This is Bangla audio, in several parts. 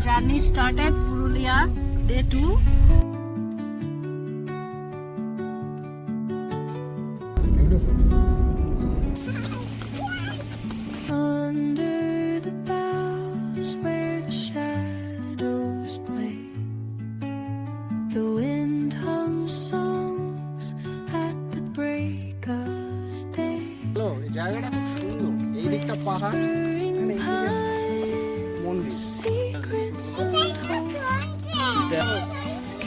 Journey started Purulia, day 2. Under the boughs where the shadows play, the wind hums songs at the break of day. জায়গাটা খুব সুন্দর, এই দিকটা পাহাড়, মানে এই দিকে মন্দির। Secrets untold,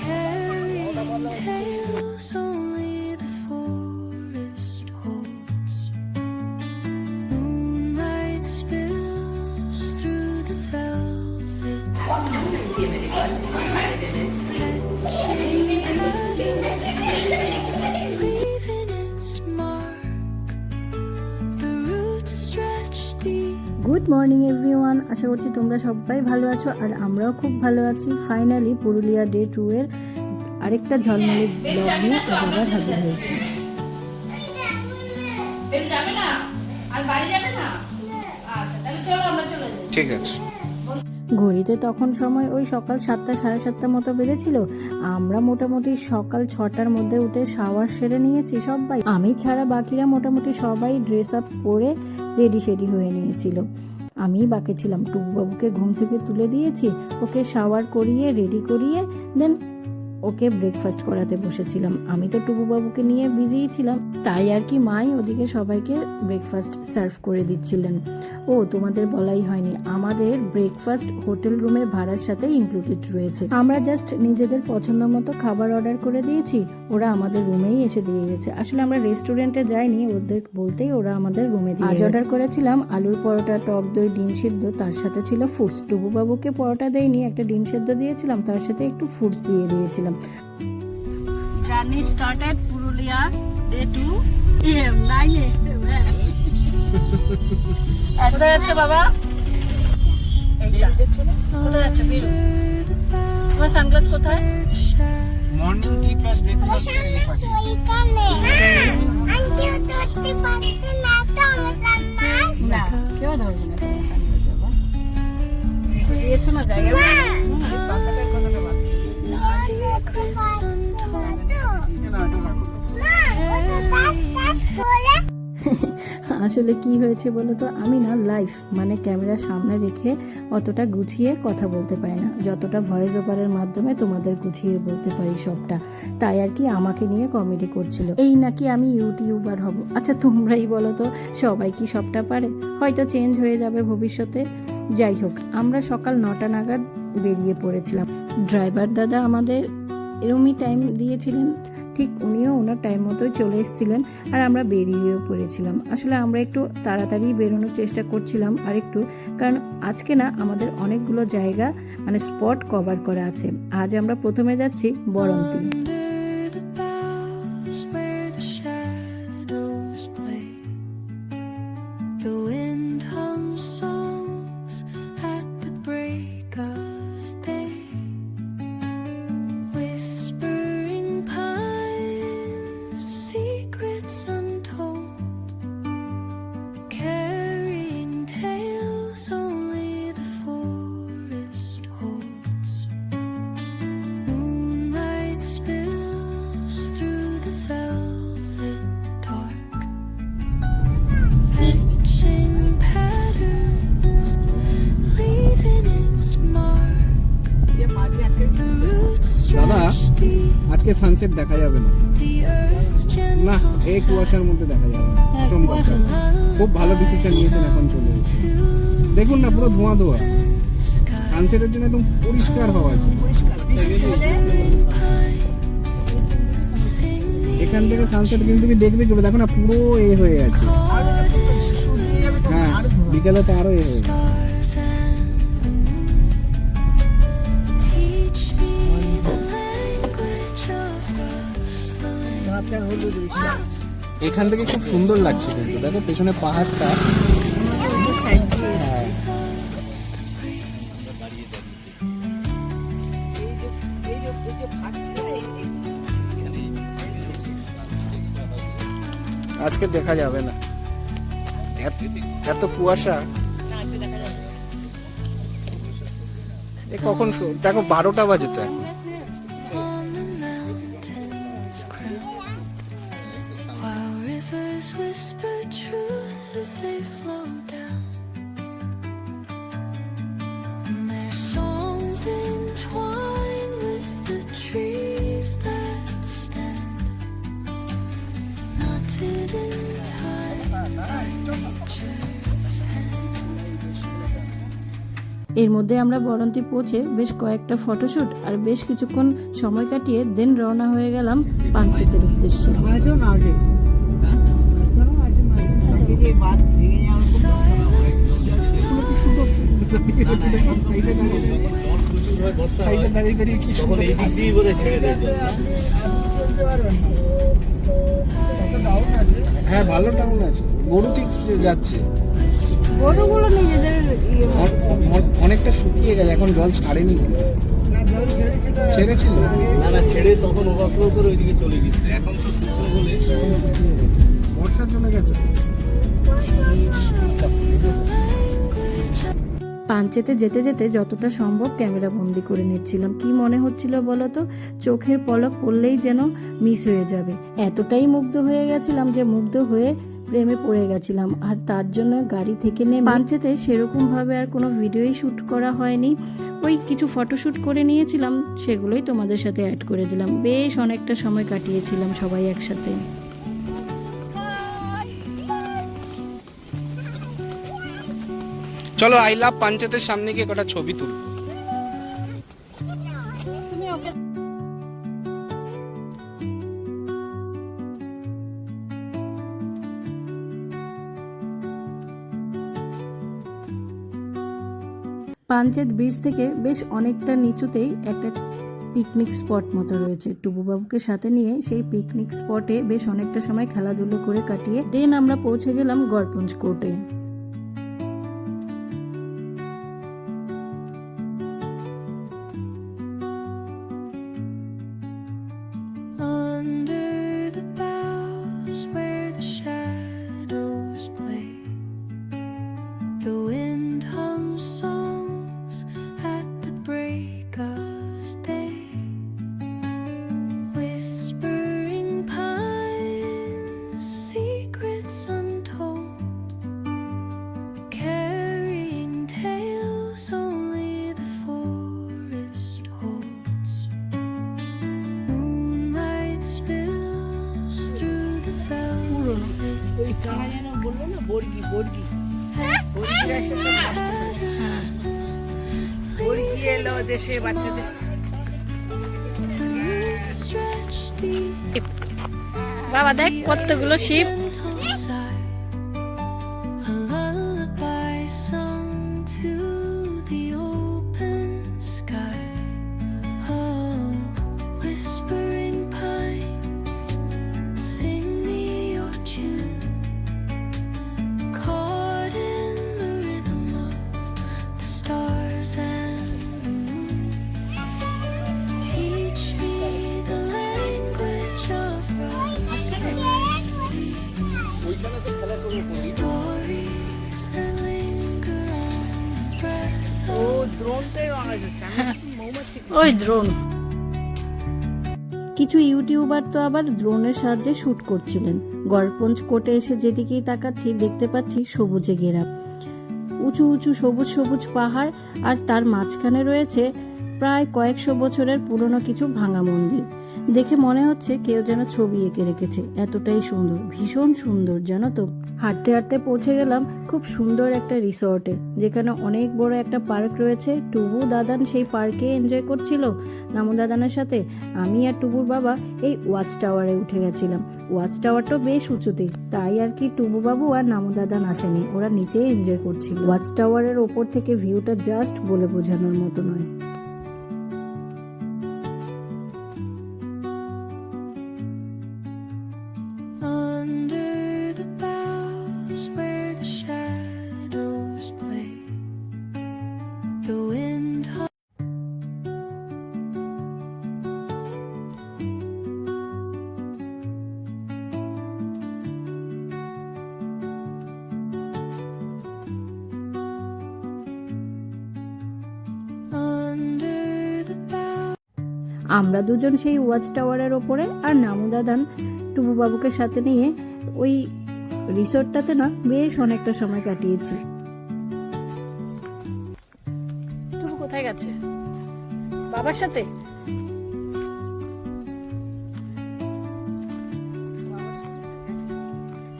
carrying tales only the forest holds. Moonlight spills through the velvet, leaving its mark. The roots stretch deep. Good morning everyone, আশা করছি তোমরা সবাই ভালো আছো আর আমরাও খুব ভালো আছি। ফাইনালি পুরুলিয়া ডে 2 এর আরেকটা ঝলমলে ব্লগ নিয়ে আবার হাজির হয়েছি। ঠিক আছে। ঘড়িতে তখন সময় ওই সকাল 7টা সাড়ে 7টা মতো বেজেছিল। আমরা মোটামুটি সকাল 6টার মধ্যে উঠে শাওয়ার সেরে নিয়েছি সবাই, আমি ছাড়া বাকিরা মোটামুটি সবাই ড্রেস আপ করে রেডি সেডি হয়ে নিয়েছিল। আমি বাকি ছিলাম। টুকুবাবুকে ঘুম থেকে তুলে দিয়েছি, ওকে শাওয়ার করিয়ে রেডি করিয়ে দেন ওকে ব্রেকফাস্ট করাতে বসেছিলাম। আমি তো টুকুবাবুকে নিয়ে বিজিই ছিলাম, তাই আর কি মাই ওদিকে সবাইকে ব্রেকফাস্ট সার্ভ করে দিচ্ছিলেন। ও তোমাদের বলাই হয়নি, আমাদের ব্রেকফাস্ট হোটেল রুমের ভাড়ার সাথে ইনক্লুডেড রয়েছে। আমরা জাস্ট নিজেদের পছন্দ মতো খাবার অর্ডার করে দিয়েছি, ওরা আমাদের রুমেই এসে দিয়ে গেছে। আসলে আমরা রেস্টুরেন্টে যাইনি, ওদের বলতেই ওরা আমাদের রুমে দিয়ে গেছে। অর্ডার করেছিলাম আলুর পরোটা, টক দই, ডিম সিদ্ধ, তার সাথে ছিল ফ্রুটস। টুকুবাবুকে পরোটা দেয়নি, একটা ডিম সিদ্ধ দিয়েছিলাম, তার সাথে একটু ফ্রুটস দিয়ে দিয়েছিলাম। জার্নি স্টার্টেড পুরুলিয়া ডে 2 9 কোথায় যাচ্ছে বাবা? এইটা কোথায় যাচ্ছে? বেরো। তোমার সানগ্লাস কোথায়? মর্নিং টি প্লাস ব্রেকফাস্ট না, কেউ ধরবে না তোমার সানগ্লাস বাবা। দিয়েছো না জায়গা? পাতাটার কথাটা বাদ। আসলে কি হয়েছে বলো তো, আমি না লাইভ মানে ক্যামেরার সামনে রেখে অতটা গুছিয়ে কথা বলতে পারি না, যতটা ভয়েস ওভারের মাধ্যমে তোমাদের গুছিয়ে বলতে পারি সবটা। তাই আর কি আমাকে নিয়ে কমেডি করছিল, এই নাকি আমি ইউটিউবার হব। আচ্ছা তোমরাই বলো তো, সবাই কি সবটা পারে? হয়তো চেঞ্জ হয়ে যাবে ভবিষ্যতে। যাই হোক, আমরা সকাল 9টা নাগাদ বেরিয়ে পড়েছিলাম। ড্রাইভার দাদা আমাদের এরমই টাইম দিয়েছিলেন, ঠিক উনিও ওনার টাইম মতোই চলে এসেছিলেন আর আমরা বেরিয়েও পড়েছিলাম। আসলে আমরা একটু তাড়াতাড়ি বেরোনোর চেষ্টা করছিলাম আর একটু, কারণ আজকে না আমাদের অনেকগুলো জায়গা মানে স্পট কভার করা আছে। আজ আমরা প্রথমে যাচ্ছি Baranti. Under the boughs where the shadows play, the wind hums songs at the break of day. Whispering pines, secrets untold, carrying tales only the forest holds. Moonlight spills through the velvet dark, etching patterns, leaving its mark. The roots দাদা, stretch deep, আজকে সানসেট দেখা যাবে না। the earth's না, gentle এই কুয়াশার মধ্যে দেখা যাবে না। অসম্ভব। খুব ভালো ডিসিশন নিয়েছেন, এখন চলে এসেছে। দেখুন না, পুরো ধোঁয়া ধোঁয়া। সানসেটের জন্য একদম পরিষ্কার হওয়া আছে। এখান থেকে সানসেট কিন্তু তুমি দেখবে কি, দেখো না পুরো এ হয়ে আছে। হ্যাঁ, বিকেলে তো আরো এ হয়ে যাবে। stars and the moon. Teach me the language of rustling. এখান থেকে খুব সুন্দর লাগছে কিন্তু, দেখো পেছনে পাহাড়টা। হ্যাঁ, আজকে দেখা যাবে না, এত কুয়াশা। কখন দেখো 12টা বাজে তো এখন। on the mountains crown, while rivers whisper truths as they flow down, and their songs entwine with the trees that stand, knotted in time by nature's hand. এর মধ্যে আমরা বরন্তি পৌঁছে বেশ কয়েকটা ফটোশ্যুট আর বেশ কিছুক্ষণ সময় কাটিয়ে দেন রওনা হয়ে গেলাম পাঞ্চেতের উদ্দেশ্যে। হ্যাঁ ভালো টাউন আছে, গরু ঠিক যাচ্ছে, গরুগুলো নিজেদের অনেকটা শুকিয়ে গেছে, এখন জল ছাড়েনি কোনো। ছেড়েছিল না ছেড়ে তখন ওভারফ্লো করে ওইদিকে চলে গেছে, এখন তো শুকনো বলে বর্ষা চলে গেছে। পাঞ্চেতে যেতে যেতে যতটা সম্ভব ক্যামেরা বন্দি করে নিচ্ছিলাম। কি মনে হচ্ছিল বলো তো, চোখের পলক পড়লেই যেন মিস হয়ে যাবে, এতটাই মুগ্ধ হয়ে গেছিলাম যে মুগ্ধ হয়ে প্রেমে পড়ে গেছিলাম। আর তার জন্য গাড়ি থেকে নেমে পাঞ্চেতে সেরকম ভাবে আর কোনো ভিডিওই শ্যুট করা হয়নি, ওই কিছু ফটোশ্যুট করে নিয়েছিলাম, সেগুলোই তোমাদের সাথে অ্যাড করে দিলাম। বেশ অনেকটা সময় কাটিয়েছিলাম সবাই একসাথে। চলো আই লাভ পাঞ্চেতের সামনে গিয়ে কটা ছবি তুলবো। পাঞ্চেত ব্রিজ থেকে বেশ অনেকটা নিচুতেই একটা পিকনিক স্পট মতো রয়েছে। টুবুবাবুকে সাথে নিয়ে সেই পিকনিক স্পটে বেশ অনেকটা সময় খেলাধুলো করে কাটিয়ে দেন আমরা পৌঁছে গেলাম গড়পঞ্চ কোর্টে। Under the boughs where the shadows play, the wind hums songs at the break of day, whispering pines, secrets untold, carrying tales only the forest holds. Moonlight spills through the velvet the roots stretch deep. বাবা দেখ কতগুলো sheep. Gentle sigh, a lullaby sung to the open sky. Oh, whispering pines, sing me your tune, caught in the rhythm of the stars and the moon. Teach me the language of rustic stories that linger on the breath of ওই ড্রোন, কিছু ইউটিউবার তো আবার ড্রোনের সাহায্যে শুট করছিলেন। গড়পঞ্চ কোর্টে এসে যেদিকেই তাকাচ্ছি দেখতে পাচ্ছি সবুজে ঘেরা উঁচু উঁচু সবুজ সবুজ পাহাড়, আর তার মাঝখানে রয়েছে প্রায় কয়েকশো বছরের পুরনো কিছু ভাঙা মন্দির। দেখে মনে হচ্ছে কেউ যেন ছবি এঁকে রেখেছে, এতটাই সুন্দর, ভীষণ সুন্দর জানো তো। হাঁটতে হাঁটতে পৌঁছে গেলাম খুব সুন্দর একটা রিসর্টে, যেখানে অনেক বড় একটা পার্ক রয়েছে। টুবু দাদান সেই পার্কে এনজয় করছিল নামু দাদানের সাথে। আমি আর টুবুর বাবা এই ওয়াচ টাওয়ারে উঠে গেছিলাম। ওয়াচ টাওয়ারটা বেশ উঁচুতে, তাই আর কি টুবু বাবু আর নামু দাদান আসেনি, ওরা নিচেই এনজয় করছিল। ওয়াচ টাওয়ারের ওপর থেকে ভিউটা জাস্ট বলে বোঝানোর মতো নয়। under the boughs where the shadows play, the wind under আমরা দুজন সেই ওয়াচ টাওয়ারের ওপরে, আর নামু দাদান টুবু বাবুকে সাথে নিয়ে ওই রিসোর্টটাতে না বেশ অনেকটা সময় কাটিয়েছি। টুবু কোথায় গেছে? বাবার সাথে?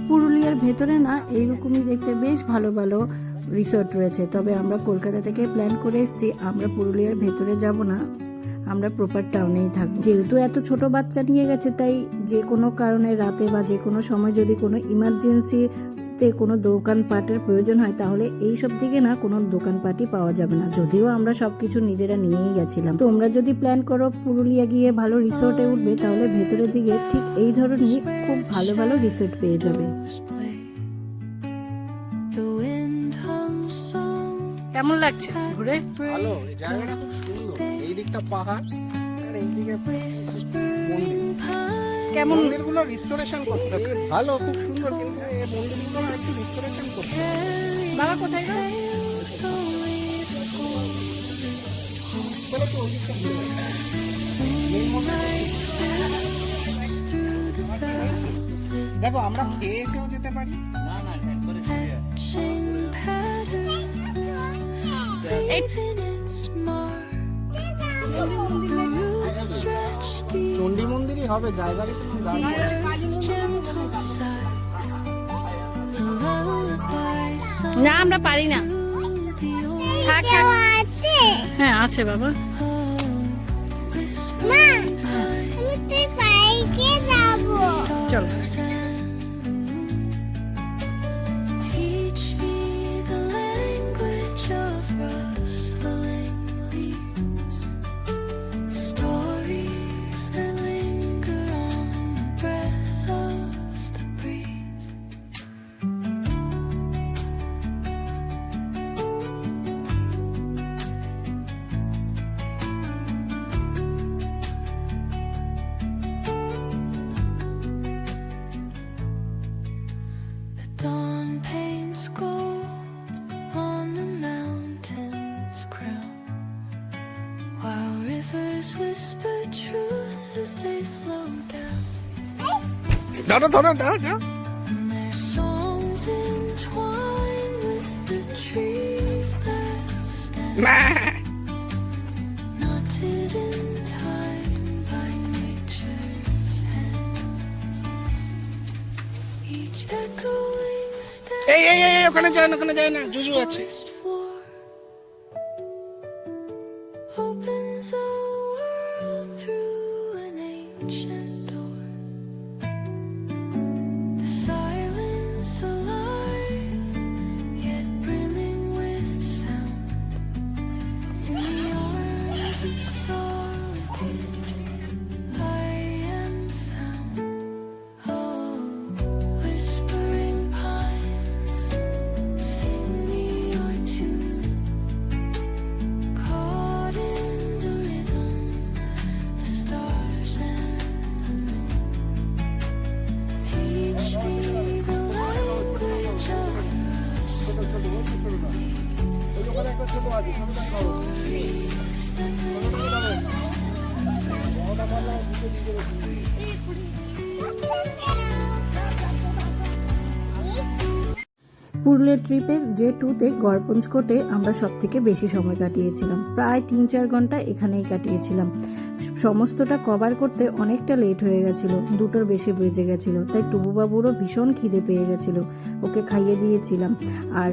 পুরুলিয়ার ভেতরে না এইরকমই দেখতে বেশ ভালো ভালো রিসোর্ট রয়েছে, তবে আমরা কলকাতা থেকে প্ল্যান করে এসেছি আমরা পুরুলিয়ার ভেতরে যাব না, আমরা প্রপার টাউনেই থাকবো। যেহেতু এত ছোট বাচ্চা নিয়ে গেছে, তাই যে কোনো কারণে রাতে বা যে কোনো সময় যদি কোনো ইমার্জেন্সিতে কোনো দোকানপাটের প্রয়োজন হয়, তাহলে এই সব দিকে না কোনো দোকানপাটই পাওয়া যাবে না, যদিও আমরা সবকিছু নিজেরা নিয়েই গেছিলাম। তোমরা যদি প্ল্যান করো পুরুলিয়া গিয়ে ভালো রিসোর্টে উঠবে, তাহলে ভেতরের দিকে ঠিক এই ধরনের খুব ভালো ভালো রিসোর্ট পেয়ে যাবে। The wind hums song কেমন লাগছে ঘুরে? ভালো, এই জায়গাটা খুব সুন্দর। এই দিকটা পাহাড় আর এই দিকে whispering pine. কেমন? মন্দিরগুলো রিস্টোরেশন করতে হবে। ভালো, খুব সুন্দর, কিন্তু এই মন্দিরগুলো একটু রিস্টোরেশন করতে হবে। বাবা কোথায় গেল? বলে তো ওদিকটা ভালো লাগে। মেন মন্দির- দেখো আমরা খেয়ে এসেও যেতে পারি। না না একবারে শুয়ে আছে। Hatching pattern within its mark. The roots stretch deep, Chandi মন্দিরই হবে, জায়গারই কোনো দাম নেই। earth's gentle sigh. A lullaby sung না আমরা পারি না। to the old থাক থাক। হ্যাঁ আছে বাবা। home. Whispering pine, চলো। stars and the moon. Teach me the language of rustling leaves, stories that linger on the breath of the breeze. The dawn paints gold on the mountain's crown, while rivers whisper truths as they flow down. ধরো ধরো ধরো। And their songs entwine with the trees that stand, knotted in time by nature's hand. Each echoing step এই এই এই ওখানে যায় না, ওখানে যায় না, জুজু আছে। forest floor opens a world through an ancient door. The silence alive, yet brimming with sound. In the arms of solitude, I am found. Oh, whispering pines, sing me your tune. Caught in the rhythm, the stars and the moon. Teach me the language of stories that Purulia ট্রিপের ডে 2তে গড়পঞ্চকোটে আমরা সব থেকে বেশি সময় কাটিয়েছিলাম, প্রায় 3-4 ঘন্টা এখানেই কাটিয়েছিলাম। সমস্তটা কভার করতে অনেকটা লেট হয়ে গেছিলো, 2টোর বেশি বেজে গেছিলো, তাই টুবুবাবুরও ভীষণ খিদে পেয়ে গেছিলো, ওকে খাইয়ে দিয়েছিলাম। আর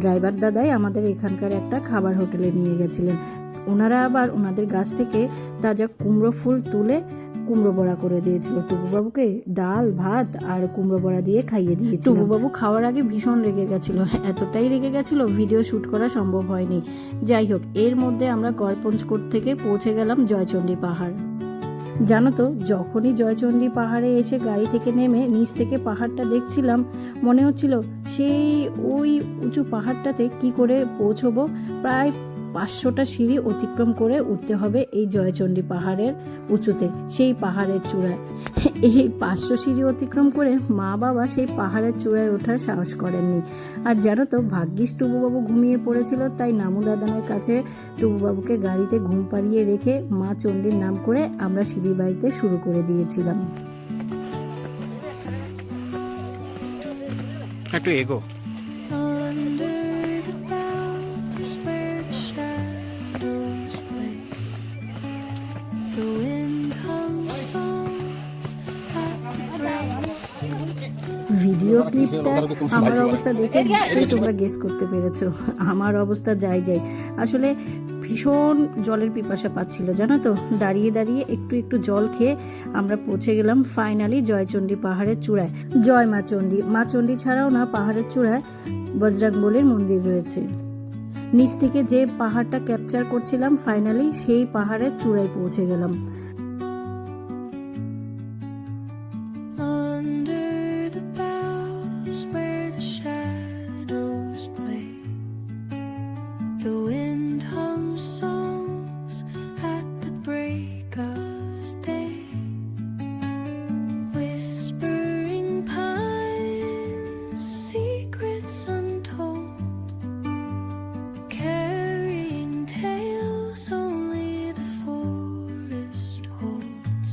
ড্রাইভার দাদাই আমাদের এখানকার একটা খাবার হোটেলে নিয়ে গেছিলেন। ওনারা আবার ওনাদের গাছ থেকে তাজা কুমড়ো ফুল তুলে কুমড়ো বড়া করে দিয়েছিল টুবুবাবুকে, ডাল ভাত আর কুমড়ো বড়া দিয়ে খাইয়ে দিয়েছিল। টুবুবাবু খাওয়ার আগে ভীষণ রেগে গেছিল, এতটাই রেগে গেছিল ভিডিও শ্যুট করা সম্ভব হয়নি। যাই হোক, এর মধ্যে আমরা গড়পঞ্চকোট থেকে পৌঁছে গেলাম জয়চণ্ডী পাহাড়। জানো তো, যখনই জয়চণ্ডী পাহাড়ে এসে গাড়ি থেকে নেমে নিচ থেকে পাহাড়টা দেখছিলাম, মনে হচ্ছিল সেই ওই উঁচু পাহাড়টাতে কি করে পৌঁছবো। প্রায় 500টা সিঁড়ি অতিক্রম করে উঠতে হবে এই জয়চণ্ডী পাহাড়ের উঁচুতে, সেই পাহাড়ের চূড়ায়। এই 500 সিঁড়ি অতিক্রম করে মা বাবা সেই পাহাড়ের চূড়ায় ওঠার সাহস করেননি। আর জানো তো, ভাগ্যিস টুবুবাবু ঘুমিয়ে পড়েছিল, তাই নামু দাদানের কাছে টুবুবাবুকে গাড়িতে ঘুম পাড়িয়ে রেখে মা চণ্ডীর নাম করে আমরা সিঁড়ি বাইতে শুরু করে দিয়েছিলাম। একটু এগো। Under the boughs where the shadows play, the wind hums songs at the break. Video ক্লিপটা আমার অবস্থা দেখে নিশ্চয়ই তোমরা গেস করতে পেরেছো। আমার অবস্থা যাই আসলে ভীষণ জলের পিপাসা পাচ্ছিল, জানো তো। দাঁড়িয়ে দাঁড়িয়ে একটু একটু জল খেয়ে আমরা পৌঁছে গেলাম ফাইনালি জয়চণ্ডী পাহাড়ের চূড়ায়। জয় মা চণ্ডী। মা চণ্ডী ছাড়াও না পাহাড়ের চূড়ায় বজরংবলীর মন্দির রয়েছে। নিচ থেকে যে পাহাড়টা ক্যাপচার করছিলাম, ফাইনালি সেই পাহাড়ের চূড়ায় পৌঁছে গেলাম। Under the boughs where the shadows play, the wind hums songs at the break of day, whispering pines, secrets untold, carrying tales only the forest holds.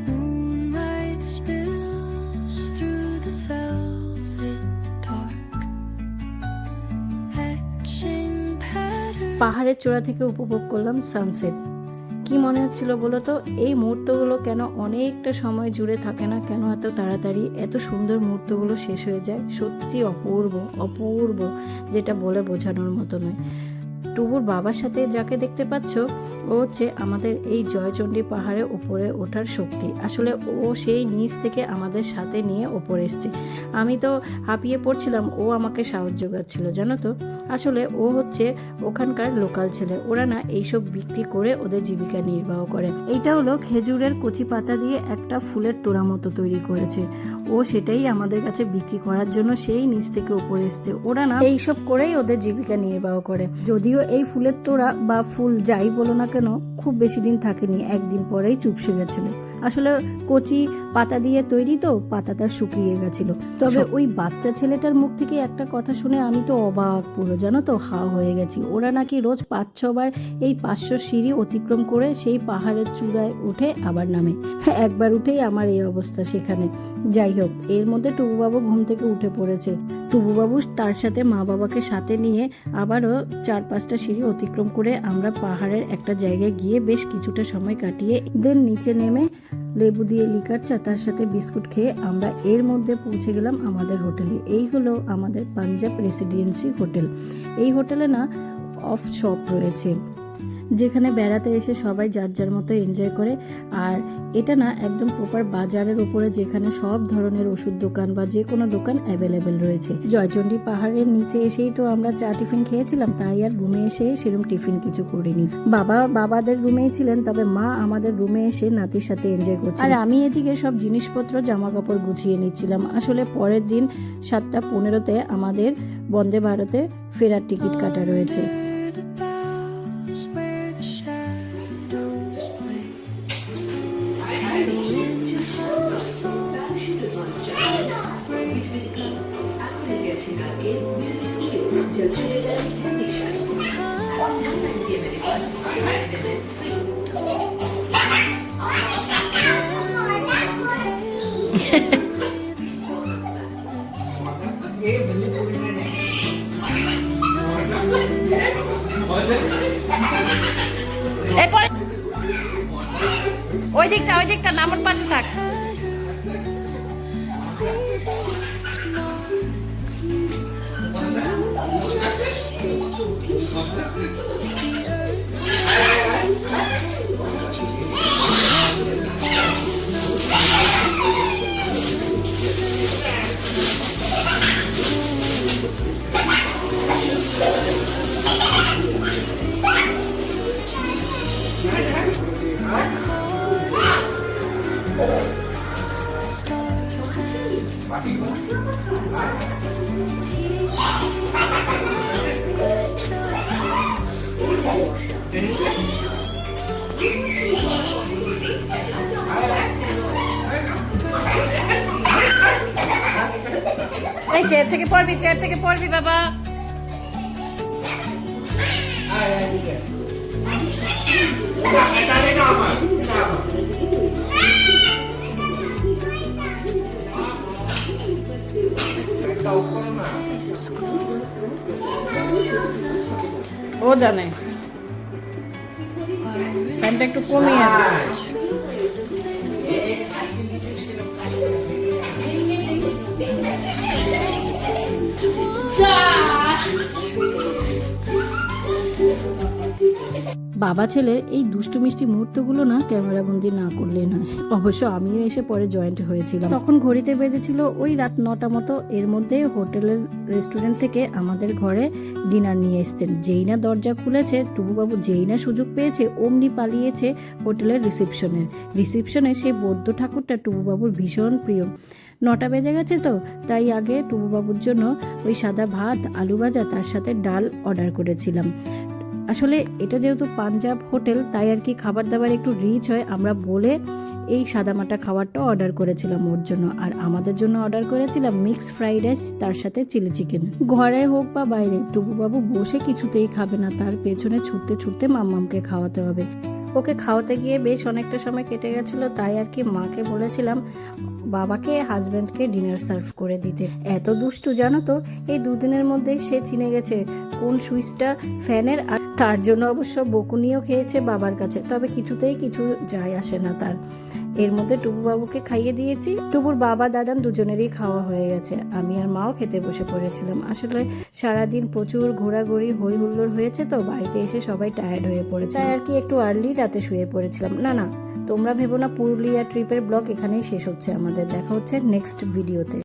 Moonlight spills through the velvet dark, etching patterns. পাহাড়ের চূড়া থেকে উপভোগ করলাম সানসেট। কি মনে হচ্ছিল বলো তো, এই মুহূর্তগুলো কেন অনেকটা সময় জুড়ে থাকে না, কেন এত তাড়াতাড়ি এত সুন্দর মুহূর্তগুলো শেষ হয়ে যায়। সত্যি অপূর্ব অপূর্ব, যেটা বলে বোঝানোর মতো নয়। টুবুর বাবার সাথে যাকে দেখতে পাচ্ছ, ও হচ্ছে আমাদের এই জয়চণ্ডী পাহাড়ে উপরে ওঠার শক্তি। আসলে ও সেই নিচ থেকে আমাদের সাথে নিয়ে ওপরে এসছে। আমি তো হাঁপিয়ে পড়ছিলাম, ও আমাকে সাহায্য যোগাচ্ছিল, জানো তো। আসলে ও হচ্ছে ওখানকার লোকাল ছেলে, ওরা না এইসব বিক্রি করে ওদের জীবিকা নির্বাহ করে। এইটা হলো খেজুরের কচি পাতা দিয়ে একটা ফুলের তোড়া মতো তৈরি করেছে। ও সেটাই আমাদের কাছে বিক্রি করার জন্য সেই নিচ থেকে উপরে এসছে। ওরা না এইসব করেই ওদের জীবিকা নির্বাহ করে। যদিও এই ফুলের তোড়া বা ফুল যাই বলো না কেন, খুব বেশি দিন থাকেনি, একদিন পরেই চুপসে গেছিল। আসলে কচি পাতা দিয়ে তৈরি তো, পাতাটা শুকিয়ে গেছিল। তবে ওই বাচ্চা ছেলেটার মুখ থেকে একটা কথা শুনে আমি তো অবাক পুরো, জানো তো, হা হয়ে গেছি। ওরা নাকি রোজ 5-6 বার এই 500 সিঁড়ি অতিক্রম করে সেই পাহাড়ের চূড়ায় উঠে আবার নামে। একবার উঠেই আমার এই অবস্থা সেখানে। যাই হোক, এর মধ্যে টুবুবাবু ঘুম থেকে উঠে পড়েছে। টুবুবাবু তার সাথে মা বাবাকে সাথে নিয়ে আবারও 4-5টা সিঁড়ি অতিক্রম করে আমরা পাহাড়ের একটা জায়গায় গিয়ে বেশ কিছুটা সময় কাটিয়ে দেন নিচে নেমে লেবু দিয়ে লিকার চা তার সাথে বিস্কুট খেয়ে আমরা এর মধ্যে পৌঁছে গেলাম আমাদের হোটেলে। এই হলো আমাদের পাঞ্জাব রেসিডেন্সি হোটেল। এই হোটেলে না অফ শপ রয়েছে, যেখানে বেড়াতে এসে সবাই যার যার মতো এনজয় করে। আর এটা না একদম প্রপার বাজারের উপরে, যেখানে সব ধরনের ওষুধ দোকান বা যে কোনো দোকান অ্যাভেলেবেল রয়েছে। জয়চণ্ডী পাহাড়ের নিচে এসেই তো আমরা চা টিফিন খেয়েছিলাম, তাই আর রুমে এসে সেরকম টিফিন কিছু করিনি। বাবাদের রুমেই ছিলেন, তবে মা আমাদের রুমে এসে নাতির সাথে এনজয় করছে। আর আমি এদিকে সব জিনিসপত্র জামা কাপড় গুছিয়ে নিচ্ছিলাম। আসলে পরের দিন 7টা 15-তে আমাদের বন্দে ভারতে ফেরার টিকিট কাটা রয়েছে। ওই দিকটা নামার পাশে থাক। Stars and এই চেয়ার থেকে পড়বি বাবা। ও জানে ফ্যানটা একটু কমিয়ে দে। বাবা ছেলের এই দুষ্টু মিষ্টি মুহূর্তগুলো না ক্যামেরাবন্দি না করলে নয়। অবশ্য আমিও এসে পরে জয়েন্ট হয়েছিলাম। তখন ঘড়িতে বেজেছিল ওই রাত 9টা মতো। এর মধ্যে হোটেলের রেস্টুরেন্ট থেকে আমাদের ঘরে ডিনার নিয়ে এসছেন। যেই না দরজা খুলেছে টুবুবাবু, যেই না সুযোগ পেয়েছে অমনি পালিয়েছে হোটেলের রিসেপশনে সেই বৌদ্ধ ঠাকুরটা টুবুবাবুর ভীষণ প্রিয়। 9টা বেজে গেছে তো, তাই আগে টুবুবাবুর জন্য ওই সাদা ভাত, আলু ভাজা, তার সাথে ডাল অর্ডার করেছিলাম। আসলে এটা যেহেতু পাঞ্জাব হোটেল, তাই আর কি খাবার দাবার একটু রিচ হয়, আমরা বলে এই সাদামাটা খাবারটা অর্ডার করেছিলাম ওর জন্য। আর আমাদের জন্য অর্ডার করেছিলাম মিক্স ফ্রাইড রাইস, তার সাথে চিলি চিকেন। ঘরে হোক বা বাইরে টুবুবাবু বসে কিছুতেই খাবে না, তার পেছনে ছুটতে ছুটতে মাম্মামকে খাওয়াতে হবে। ওকে খাওয়াতে গিয়ে বেশ অনেকটা সময় কেটে গেছিলো, তাই আর কি মাকে বলেছিলাম বাবাকে, হাজব্যান্ডকে ডিনার সার্ভ করে দিতে। এত দুষ্টু জানো তো, এই 2 দিনের মধ্যেই সে চিনে গেছে কোন সুইচটা ফ্যানের, আর তার জন্য অবশ্য বকুনিও খেয়েছে বাবার কাছে, তবে কিছুতেই কিছু যায় আসে না তার। এর মধ্যে টুবুবাবুকে খাইয়ে দিয়েছি। টুবুর বাবা দাদান দুজনেরই খাওয়া হয়ে গেছে, আমি আর মাও খেতে বসে পড়েছিলাম। আসলে সারাদিন প্রচুর ঘোরাঘুরি হই হুল্লোড় হয়েছে তো, বাড়িতে এসে সবাই টায়ার্ড হয়ে পড়েছে, তাই আর কি একটু আর্লি রাতে শুয়ে পড়েছিলাম। না তোমরা ভেবো না পুরুলিয়া ট্রিপের ব্লগ এখানেই শেষ হচ্ছে আমাদের। দেখা হচ্ছে নেক্সট ভিডিওতে।